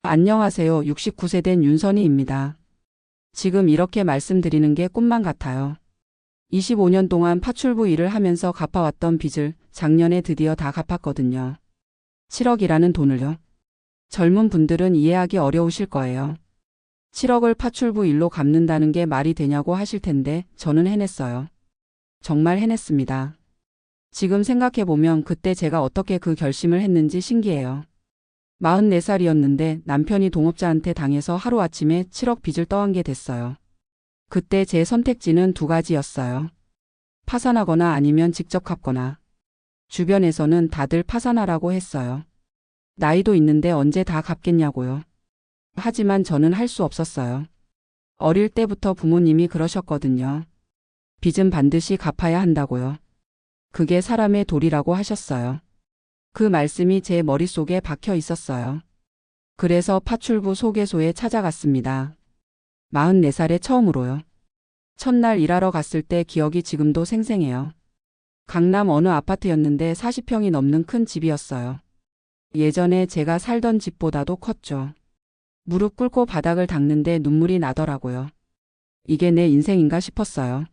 안녕하세요. 69세 된 윤선희입니다. 지금 이렇게 말씀드리는 게 꿈만 같아요. 25년 동안 파출부 일을 하면서 갚아왔던 빚을 작년에 드디어 다 갚았거든요. 7억이라는 돈을요. 젊은 분들은 이해하기 어려우실 거예요. 7억을 파출부 일로 갚는다는 게 말이 되냐고 하실 텐데 저는 해냈어요. 정말 해냈습니다. 지금 생각해보면 그때 제가 어떻게 그 결심을 했는지 신기해요. 44살이었는데 남편이 동업자한테 당해서 하루아침에 7억 빚을 떠안게 됐어요. 그때 제 선택지는 두 가지였어요. 파산하거나 아니면 직접 갚거나. 주변에서는 다들 파산하라고 했어요. 나이도 있는데 언제 다 갚겠냐고요. 하지만 저는 할 수 없었어요. 어릴 때부터 부모님이 그러셨거든요. 빚은 반드시 갚아야 한다고요. 그게 사람의 도리라고 하셨어요. 그 말씀이 제 머릿속에 박혀 있었어요. 그래서 파출부 소개소에 찾아갔습니다. 44살에 처음으로요. 첫날 일하러 갔을 때 기억이 지금도 생생해요. 강남 어느 아파트였는데 40평이 넘는 큰 집이었어요. 예전에 제가 살던 집보다도 컸죠. 무릎 꿇고 바닥을 닦는데 눈물이 나더라고요. 이게 내 인생인가 싶었어요.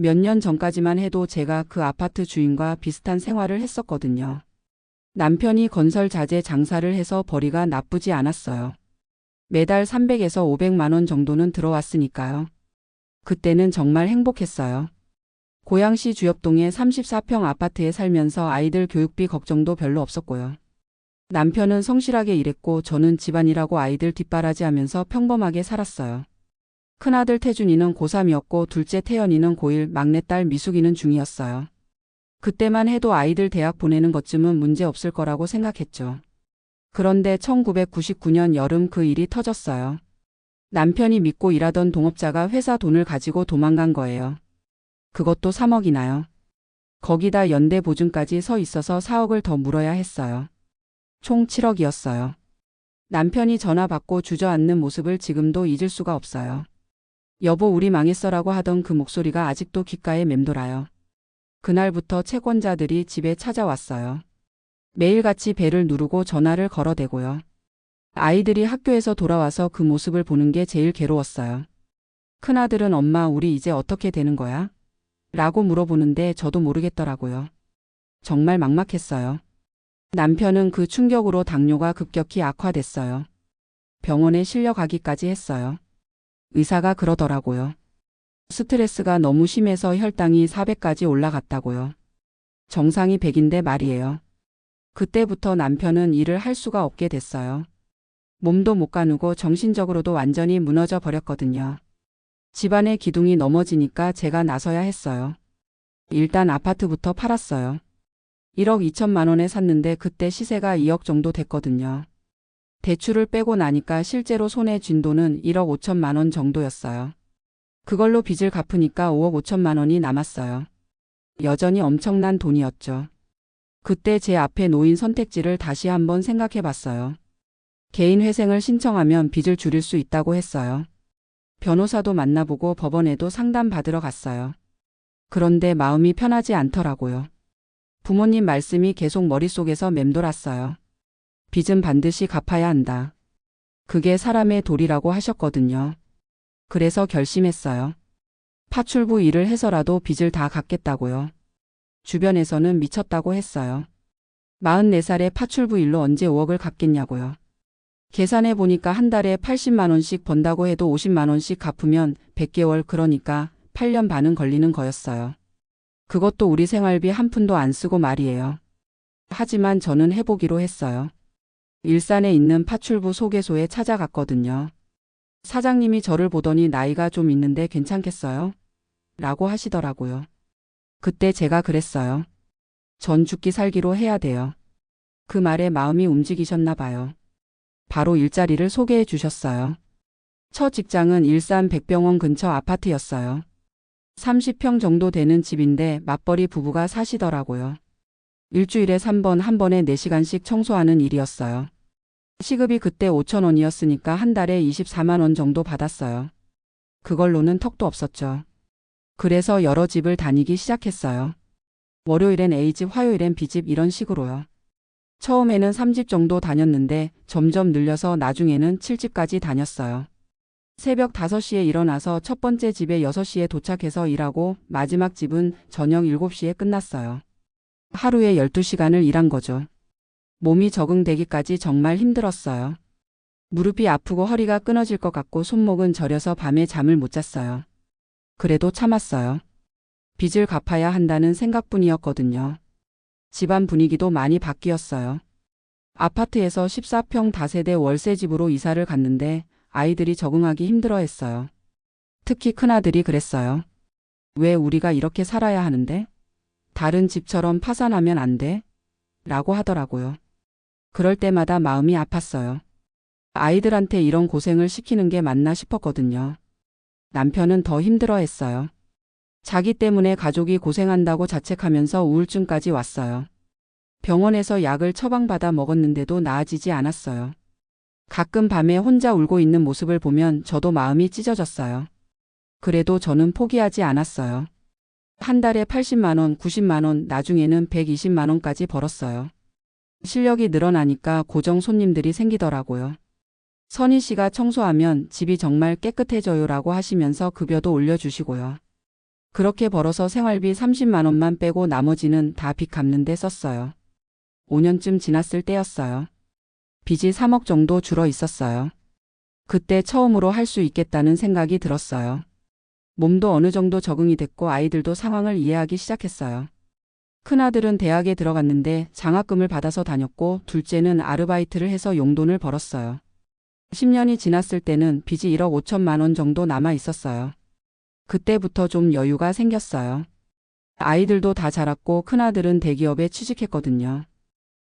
몇 년 전까지만 해도 제가 그 아파트 주인과 비슷한 생활을 했었거든요. 남편이 건설 자재 장사를 해서 벌이가 나쁘지 않았어요. 매달 300에서 500만 원 정도는 들어왔으니까요. 그때는 정말 행복했어요. 고양시 주엽동의 34평 아파트에 살면서 아이들 교육비 걱정도 별로 없었고요. 남편은 성실하게 일했고 저는 집안일하고 아이들 뒷바라지하면서 평범하게 살았어요. 큰아들 태준이는 고3이었고 둘째 태연이는 고1, 막내딸 미숙이는 중2였어요. 그때만 해도 아이들 대학 보내는 것쯤은 문제 없을 거라고 생각했죠. 그런데 1999년 여름 그 일이 터졌어요. 남편이 믿고 일하던 동업자가 회사 돈을 가지고 도망간 거예요. 그것도 3억이나요. 거기다 연대 보증까지 서 있어서 4억을 더 물어야 했어요. 총 7억이었어요. 남편이 전화 받고 주저앉는 모습을 지금도 잊을 수가 없어요. 여보 우리 망했어라고 하던 그 목소리가 아직도 귓가에 맴돌아요. 그날부터 채권자들이 집에 찾아왔어요. 매일같이 벨을 누르고 전화를 걸어대고요. 아이들이 학교에서 돌아와서 그 모습을 보는 게 제일 괴로웠어요. 큰아들은 엄마 우리 이제 어떻게 되는 거야? 라고 물어보는데 저도 모르겠더라고요. 정말 막막했어요. 남편은 그 충격으로 당뇨가 급격히 악화됐어요. 병원에 실려가기까지 했어요. 의사가 그러더라고요. 스트레스가 너무 심해서 혈당이 400까지 올라갔다고요. 정상이 100인데 말이에요. 그때부터 남편은 일을 할 수가 없게 됐어요. 몸도 못 가누고 정신적으로도 완전히 무너져 버렸거든요. 집안의 기둥이 넘어지니까 제가 나서야 했어요. 일단 아파트부터 팔았어요. 1억 2천만 원에 샀는데 그때 시세가 2억 정도 됐거든요. 대출을 빼고 나니까 실제로 손에 쥔 돈은 1억 5천만 원 정도였어요. 그걸로 빚을 갚으니까 5억 5천만 원이 남았어요. 여전히 엄청난 돈이었죠. 그때 제 앞에 놓인 선택지를 다시 한번 생각해 봤어요. 개인 회생을 신청하면 빚을 줄일 수 있다고 했어요. 변호사도 만나보고 법원에도 상담 받으러 갔어요. 그런데 마음이 편하지 않더라고요. 부모님 말씀이 계속 머릿속에서 맴돌았어요. 빚은 반드시 갚아야 한다. 그게 사람의 도리라고 하셨거든요. 그래서 결심했어요. 파출부 일을 해서라도 빚을 다 갚겠다고요. 주변에서는 미쳤다고 했어요. 44살에 파출부 일로 언제 5억을 갚겠냐고요. 계산해 보니까 한 달에 80만 원씩 번다고 해도 50만 원씩 갚으면 100개월 그러니까 8년 반은 걸리는 거였어요. 그것도 우리 생활비 한 푼도 안 쓰고 말이에요. 하지만 저는 해보기로 했어요. 일산에 있는 파출부 소개소에 찾아갔거든요. 사장님이 저를 보더니 나이가 좀 있는데 괜찮겠어요? 라고 하시더라고요. 그때 제가 그랬어요. 전 죽기 살기로 해야 돼요. 그 말에 마음이 움직이셨나 봐요. 바로 일자리를 소개해 주셨어요. 첫 직장은 일산 백병원 근처 아파트였어요. 30평 정도 되는 집인데 맞벌이 부부가 사시더라고요. 일주일에 3번 한 번에 4시간씩 청소하는 일이었어요. 시급이 그때 5천 원이었으니까 한 달에 24만 원 정도 받았어요. 그걸로는 턱도 없었죠. 그래서 여러 집을 다니기 시작했어요. 월요일엔 A집, 화요일엔 B집 이런 식으로요. 처음에는 3집 정도 다녔는데 점점 늘려서 나중에는 7집까지 다녔어요. 새벽 5시에 일어나서 첫 번째 집에 6시에 도착해서 일하고 마지막 집은 저녁 7시에 끝났어요. 하루에 12시간을 일한 거죠. 몸이 적응되기까지 정말 힘들었어요. 무릎이 아프고 허리가 끊어질 것 같고 손목은 저려서 밤에 잠을 못 잤어요. 그래도 참았어요. 빚을 갚아야 한다는 생각뿐이었거든요. 집안 분위기도 많이 바뀌었어요. 아파트에서 14평 다세대 월세집으로 이사를 갔는데 아이들이 적응하기 힘들어했어요. 특히 큰아들이 그랬어요. 왜 우리가 이렇게 살아야 하는데? 다른 집처럼 파산하면 안 돼? 라고 하더라고요. 그럴 때마다 마음이 아팠어요. 아이들한테 이런 고생을 시키는 게 맞나 싶었거든요. 남편은 더 힘들어했어요. 자기 때문에 가족이 고생한다고 자책하면서 우울증까지 왔어요. 병원에서 약을 처방받아 먹었는데도 나아지지 않았어요. 가끔 밤에 혼자 울고 있는 모습을 보면 저도 마음이 찢어졌어요. 그래도 저는 포기하지 않았어요. 한 달에 80만 원, 90만 원, 나중에는 120만 원까지 벌었어요. 실력이 늘어나니까 고정 손님들이 생기더라고요. 선희 씨가 청소하면 집이 정말 깨끗해져요라고 하시면서 급여도 올려주시고요. 그렇게 벌어서 생활비 30만 원만 빼고 나머지는 다 빚 갚는 데 썼어요. 5년쯤 지났을 때였어요. 빚이 3억 정도 줄어 있었어요. 그때 처음으로 할 수 있겠다는 생각이 들었어요. 몸도 어느 정도 적응이 됐고 아이들도 상황을 이해하기 시작했어요. 큰아들은 대학에 들어갔는데 장학금을 받아서 다녔고 둘째는 아르바이트를 해서 용돈을 벌었어요. 10년이 지났을 때는 빚이 1억 5천만 원 정도 남아 있었어요. 그때부터 좀 여유가 생겼어요. 아이들도 다 자랐고 큰아들은 대기업에 취직했거든요.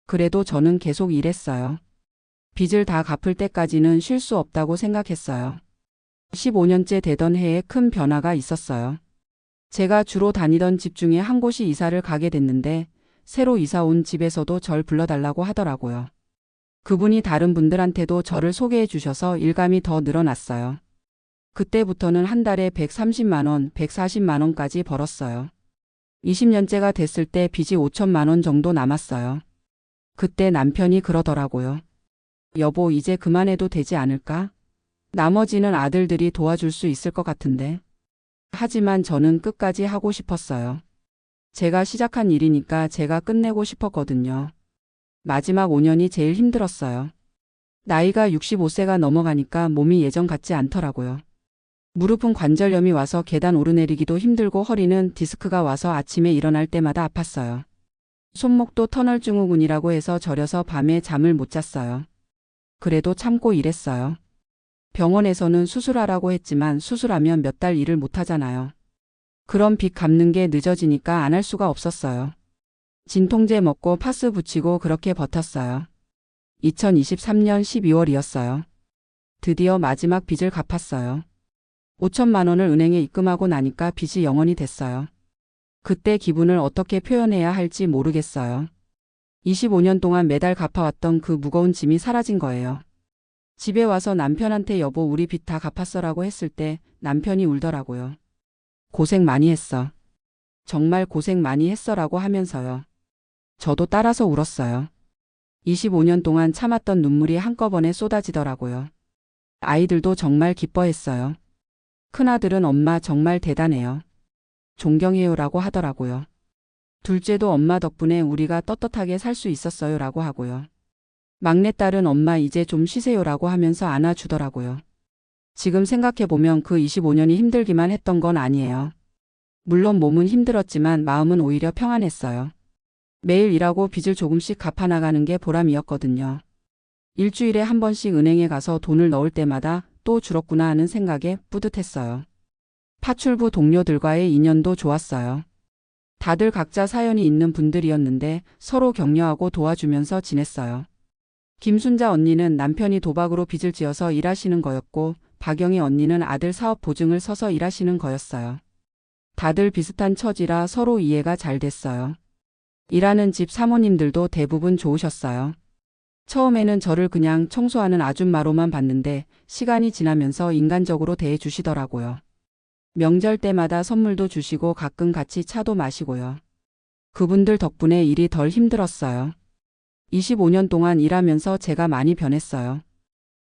그래도 저는 계속 일했어요. 빚을 다 갚을 때까지는 쉴 수 없다고 생각했어요. 15년째 되던 해에 큰 변화가 있었어요. 제가 주로 다니던 집 중에 한 곳이 이사를 가게 됐는데 새로 이사 온 집에서도 절 불러달라고 하더라고요. 그분이 다른 분들한테도 저를 소개해 주셔서 일감이 더 늘어났어요. 그때부터는 한 달에 130만 원, 140만 원까지 벌었어요. 20년째가 됐을 때 빚이 5천만 원 정도 남았어요. 그때 남편이 그러더라고요. 여보, 이제 그만해도 되지 않을까? 나머지는 아들들이 도와줄 수 있을 것 같은데. 하지만 저는 끝까지 하고 싶었어요. 제가 시작한 일이니까 제가 끝내고 싶었거든요. 마지막 5년이 제일 힘들었어요. 나이가 65세가 넘어가니까 몸이 예전 같지 않더라고요. 무릎은 관절염이 와서 계단 오르내리기도 힘들고 허리는 디스크가 와서 아침에 일어날 때마다 아팠어요. 손목도 터널 증후군이라고 해서 저려서 밤에 잠을 못 잤어요. 그래도 참고 일했어요. 병원에서는 수술하라고 했지만 수술하면 몇 달 일을 못 하잖아요. 그럼 빚 갚는 게 늦어지니까 안 할 수가 없었어요. 진통제 먹고 파스 붙이고 그렇게 버텼어요. 2023년 12월이었어요. 드디어 마지막 빚을 갚았어요. 5천만 원을 은행에 입금하고 나니까 빚이 0원이 됐어요. 그때 기분을 어떻게 표현해야 할지 모르겠어요. 25년 동안 매달 갚아왔던 그 무거운 짐이 사라진 거예요. 집에 와서 남편한테 여보 우리 빚 다 갚았어라고 했을 때 남편이 울더라고요. 고생 많이 했어. 정말 고생 많이 했어라고 하면서요. 저도 따라서 울었어요. 25년 동안 참았던 눈물이 한꺼번에 쏟아지더라고요. 아이들도 정말 기뻐했어요. 큰아들은 엄마 정말 대단해요. 존경해요라고 하더라고요. 둘째도 엄마 덕분에 우리가 떳떳하게 살 수 있었어요라고 하고요. 막내딸은 엄마 이제 좀 쉬세요라고 하면서 안아주더라고요. 지금 생각해보면 그 25년이 힘들기만 했던 건 아니에요. 물론 몸은 힘들었지만 마음은 오히려 평안했어요. 매일 일하고 빚을 조금씩 갚아나가는 게 보람이었거든요. 일주일에 한 번씩 은행에 가서 돈을 넣을 때마다 또 줄었구나 하는 생각에 뿌듯했어요. 파출부 동료들과의 인연도 좋았어요. 다들 각자 사연이 있는 분들이었는데 서로 격려하고 도와주면서 지냈어요. 김순자 언니는 남편이 도박으로 빚을 지어서 일하시는 거였고 박영희 언니는 아들 사업 보증을 서서 일하시는 거였어요. 다들 비슷한 처지라 서로 이해가 잘 됐어요. 일하는 집 사모님들도 대부분 좋으셨어요. 처음에는 저를 그냥 청소하는 아줌마로만 봤는데 시간이 지나면서 인간적으로 대해주시더라고요. 명절 때마다 선물도 주시고 가끔 같이 차도 마시고요. 그분들 덕분에 일이 덜 힘들었어요. 25년 동안 일하면서 제가 많이 변했어요.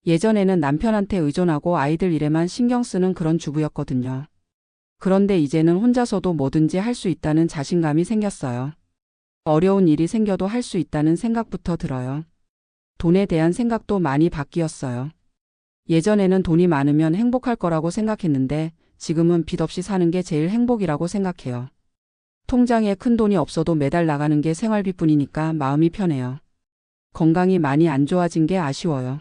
예전에는 남편한테 의존하고 아이들 일에만 신경 쓰는 그런 주부였거든요. 그런데 이제는 혼자서도 뭐든지 할 수 있다는 자신감이 생겼어요. 어려운 일이 생겨도 할 수 있다는 생각부터 들어요. 돈에 대한 생각도 많이 바뀌었어요. 예전에는 돈이 많으면 행복할 거라고 생각했는데 지금은 빚 없이 사는 게 제일 행복이라고 생각해요. 통장에 큰 돈이 없어도 매달 나가는 게 생활비뿐이니까 마음이 편해요. 건강이 많이 안 좋아진 게 아쉬워요.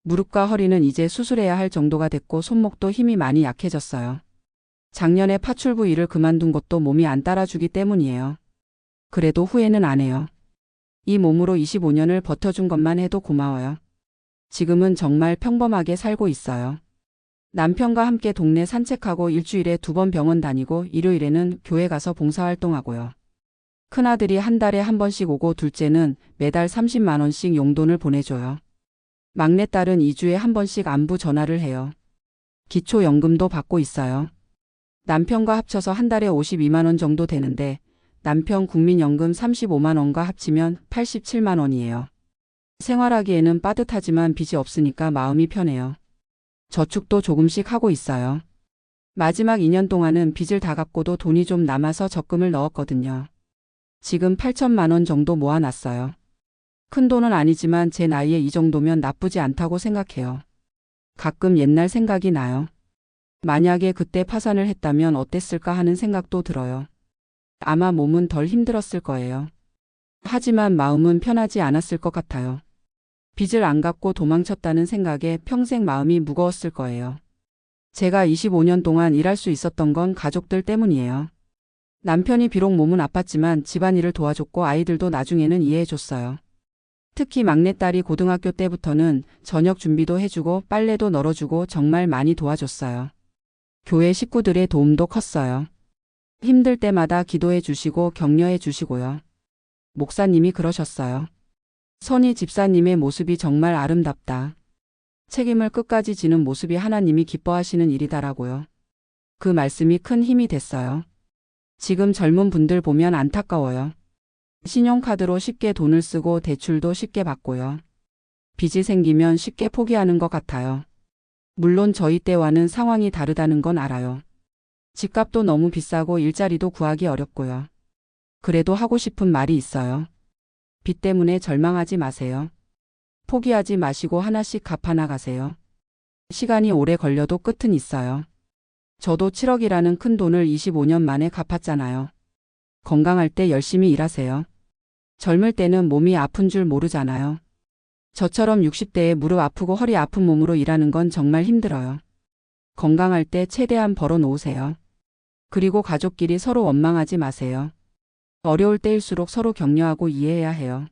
무릎과 허리는 이제 수술해야 할 정도가 됐고 손목도 힘이 많이 약해졌어요. 작년에 파출부 일을 그만둔 것도 몸이 안 따라주기 때문이에요. 그래도 후회는 안 해요. 이 몸으로 25년을 버텨준 것만 해도 고마워요. 지금은 정말 평범하게 살고 있어요. 남편과 함께 동네 산책하고 일주일에 2번 병원 다니고 일요일에는 교회 가서 봉사활동하고요. 큰아들이 한 달에 한 번씩 오고 둘째는 매달 30만 원씩 용돈을 보내줘요. 막내딸은 2주에 한 번씩 안부 전화를 해요. 기초연금도 받고 있어요. 남편과 합쳐서 한 달에 52만 원 정도 되는데 남편 국민연금 35만 원과 합치면 87만 원이에요. 생활하기에는 빠듯하지만 빚이 없으니까 마음이 편해요. 저축도 조금씩 하고 있어요. 마지막 2년 동안은 빚을 다 갚고도 돈이 좀 남아서 적금을 넣었거든요. 지금 8천만 원 정도 모아놨어요. 큰 돈은 아니지만 제 나이에 이 정도면 나쁘지 않다고 생각해요. 가끔 옛날 생각이 나요. 만약에 그때 파산을 했다면 어땠을까 하는 생각도 들어요. 아마 몸은 덜 힘들었을 거예요. 하지만 마음은 편하지 않았을 것 같아요. 빚을 안 갚고 도망쳤다는 생각에 평생 마음이 무거웠을 거예요. 제가 25년 동안 일할 수 있었던 건 가족들 때문이에요. 남편이 비록 몸은 아팠지만 집안일을 도와줬고 아이들도 나중에는 이해해줬어요. 특히 막내딸이 고등학교 때부터는 저녁 준비도 해주고 빨래도 널어주고 정말 많이 도와줬어요. 교회 식구들의 도움도 컸어요. 힘들 때마다 기도해 주시고 격려해 주시고요. 목사님이 그러셨어요. 선희 집사님의 모습이 정말 아름답다. 책임을 끝까지 지는 모습이 하나님이 기뻐하시는 일이다라고요. 그 말씀이 큰 힘이 됐어요. 지금 젊은 분들 보면 안타까워요. 신용카드로 쉽게 돈을 쓰고 대출도 쉽게 받고요. 빚이 생기면 쉽게 포기하는 것 같아요. 물론 저희 때와는 상황이 다르다는 건 알아요. 집값도 너무 비싸고 일자리도 구하기 어렵고요. 그래도 하고 싶은 말이 있어요. 빚 때문에 절망하지 마세요. 포기하지 마시고 하나씩 갚아나가세요. 시간이 오래 걸려도 끝은 있어요. 저도 7억이라는 큰 돈을 25년 만에 갚았잖아요. 건강할 때 열심히 일하세요. 젊을 때는 몸이 아픈 줄 모르잖아요. 저처럼 60대에 무릎 아프고 허리 아픈 몸으로 일하는 건 정말 힘들어요. 건강할 때 최대한 벌어 놓으세요. 그리고 가족끼리 서로 원망하지 마세요. 어려울 때일수록 서로 격려하고 이해해야 해요.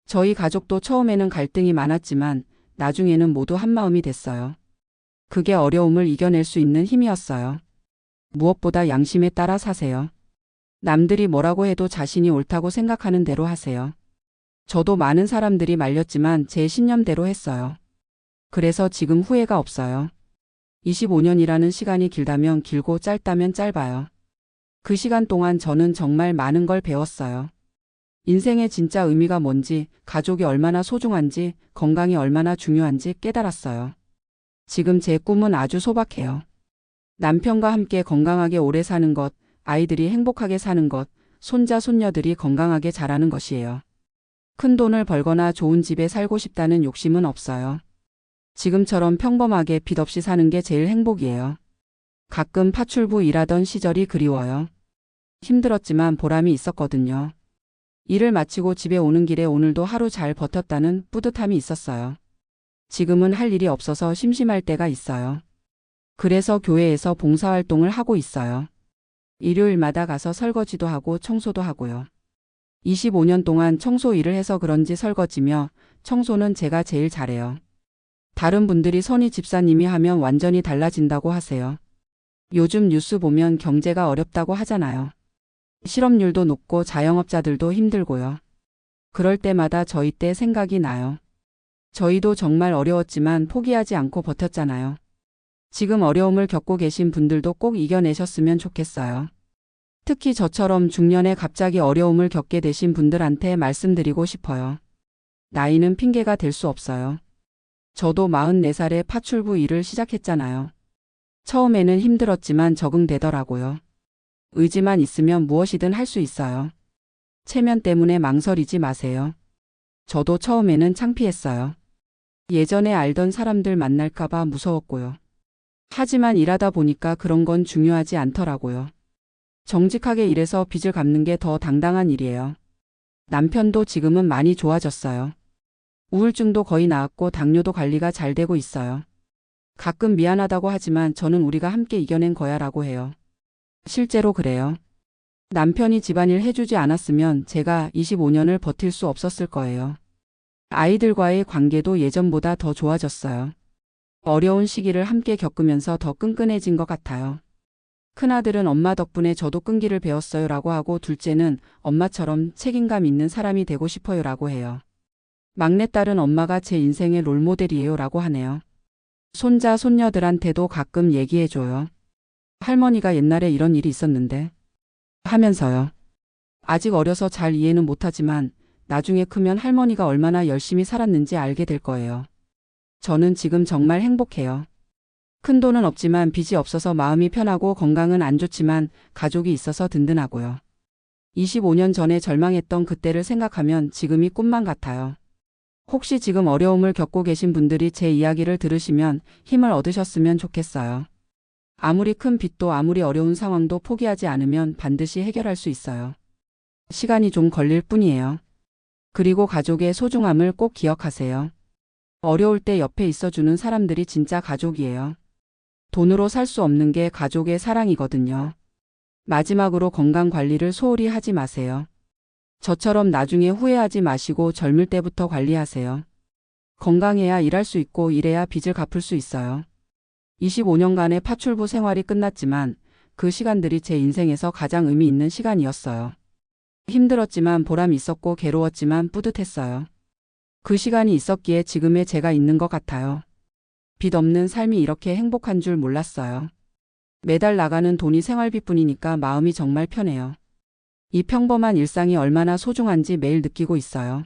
저희 가족도 처음에는 갈등이 많았지만 나중에는 모두 한마음이 됐어요. 그게 어려움을 이겨낼 수 있는 힘이었어요. 무엇보다 양심에 따라 사세요. 남들이 뭐라고 해도 자신이 옳다고 생각하는 대로 하세요. 저도 많은 사람들이 말렸지만 제 신념대로 했어요. 그래서 지금 후회가 없어요. 25년이라는 시간이 길다면 길고 짧다면 짧아요. 그 시간 동안 저는 정말 많은 걸 배웠어요. 인생의 진짜 의미가 뭔지, 가족이 얼마나 소중한지, 건강이 얼마나 중요한지 깨달았어요. 지금 제 꿈은 아주 소박해요. 남편과 함께 건강하게 오래 사는 것, 아이들이 행복하게 사는 것, 손자, 손녀들이 건강하게 자라는 것이에요. 큰 돈을 벌거나 좋은 집에 살고 싶다는 욕심은 없어요. 지금처럼 평범하게 빚 없이 사는 게 제일 행복이에요. 가끔 파출부 일하던 시절이 그리워요. 힘들었지만 보람이 있었거든요. 일을 마치고 집에 오는 길에 오늘도 하루 잘 버텼다는 뿌듯함이 있었어요. 지금은 할 일이 없어서 심심할 때가 있어요. 그래서 교회에서 봉사활동을 하고 있어요. 일요일마다 가서 설거지도 하고 청소도 하고요. 25년 동안 청소 일을 해서 그런지 설거지며 청소는 제가 제일 잘해요. 다른 분들이 선희 집사님이 하면 완전히 달라진다고 하세요. 요즘 뉴스 보면 경제가 어렵다고 하잖아요. 실업률도 높고 자영업자들도 힘들고요. 그럴 때마다 저희 때 생각이 나요. 저희도 정말 어려웠지만 포기하지 않고 버텼잖아요. 지금 어려움을 겪고 계신 분들도 꼭 이겨내셨으면 좋겠어요. 특히 저처럼 중년에 갑자기 어려움을 겪게 되신 분들한테 말씀드리고 싶어요. 나이는 핑계가 될 수 없어요. 저도 44살에 파출부 일을 시작했잖아요. 처음에는 힘들었지만 적응되더라고요. 의지만 있으면 무엇이든 할 수 있어요. 체면 때문에 망설이지 마세요. 저도 처음에는 창피했어요. 예전에 알던 사람들 만날까봐 무서웠고요. 하지만 일하다 보니까 그런 건 중요하지 않더라고요. 정직하게 일해서 빚을 갚는 게 더 당당한 일이에요. 남편도 지금은 많이 좋아졌어요. 우울증도 거의 나았고 당뇨도 관리가 잘 되고 있어요. 가끔 미안하다고 하지만 저는 우리가 함께 이겨낸 거야 라고 해요. 실제로 그래요. 남편이 집안일 해주지 않았으면 제가 25년을 버틸 수 없었을 거예요. 아이들과의 관계도 예전보다 더 좋아졌어요. 어려운 시기를 함께 겪으면서 더 끈끈해진 것 같아요. 큰아들은 엄마 덕분에 저도 끈기를 배웠어요 라고 하고 둘째는 엄마처럼 책임감 있는 사람이 되고 싶어요 라고 해요. 막내딸은 엄마가 제 인생의 롤모델이에요 라고 하네요. 손자, 손녀들한테도 가끔 얘기해줘요. 할머니가 옛날에 이런 일이 있었는데 하면서요. 아직 어려서 잘 이해는 못하지만 나중에 크면 할머니가 얼마나 열심히 살았는지 알게 될 거예요. 저는 지금 정말 행복해요. 큰 돈은 없지만 빚이 없어서 마음이 편하고 건강은 안 좋지만 가족이 있어서 든든하고요. 25년 전에 절망했던 그때를 생각하면 지금이 꿈만 같아요. 혹시 지금 어려움을 겪고 계신 분들이 제 이야기를 들으시면 힘을 얻으셨으면 좋겠어요. 아무리 큰 빚도 아무리 어려운 상황도 포기하지 않으면 반드시 해결할 수 있어요. 시간이 좀 걸릴 뿐이에요. 그리고 가족의 소중함을 꼭 기억하세요. 어려울 때 옆에 있어주는 사람들이 진짜 가족이에요. 돈으로 살 수 없는 게 가족의 사랑이거든요. 마지막으로 건강 관리를 소홀히 하지 마세요. 저처럼 나중에 후회하지 마시고 젊을 때부터 관리하세요. 건강해야 일할 수 있고 일해야 빚을 갚을 수 있어요. 25년간의 파출부 생활이 끝났지만 그 시간들이 제 인생에서 가장 의미 있는 시간이었어요. 힘들었지만 보람이 있었고 괴로웠지만 뿌듯했어요. 그 시간이 있었기에 지금의 제가 있는 것 같아요. 빚 없는 삶이 이렇게 행복한 줄 몰랐어요. 매달 나가는 돈이 생활비뿐이니까 마음이 정말 편해요. 이 평범한 일상이 얼마나 소중한지 매일 느끼고 있어요.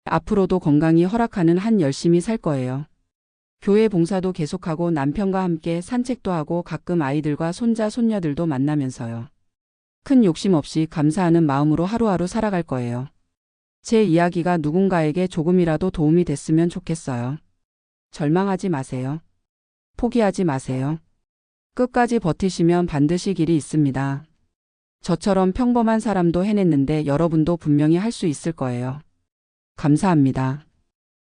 앞으로도 건강이 허락하는 한 열심히 살 거예요. 교회 봉사도 계속하고 남편과 함께 산책도 하고 가끔 아이들과 손자, 손녀들도 만나면서요. 큰 욕심 없이 감사하는 마음으로 하루하루 살아갈 거예요. 제 이야기가 누군가에게 조금이라도 도움이 됐으면 좋겠어요. 절망하지 마세요. 포기하지 마세요. 끝까지 버티시면 반드시 길이 있습니다. 저처럼 평범한 사람도 해냈는데 여러분도 분명히 할 수 있을 거예요. 감사합니다.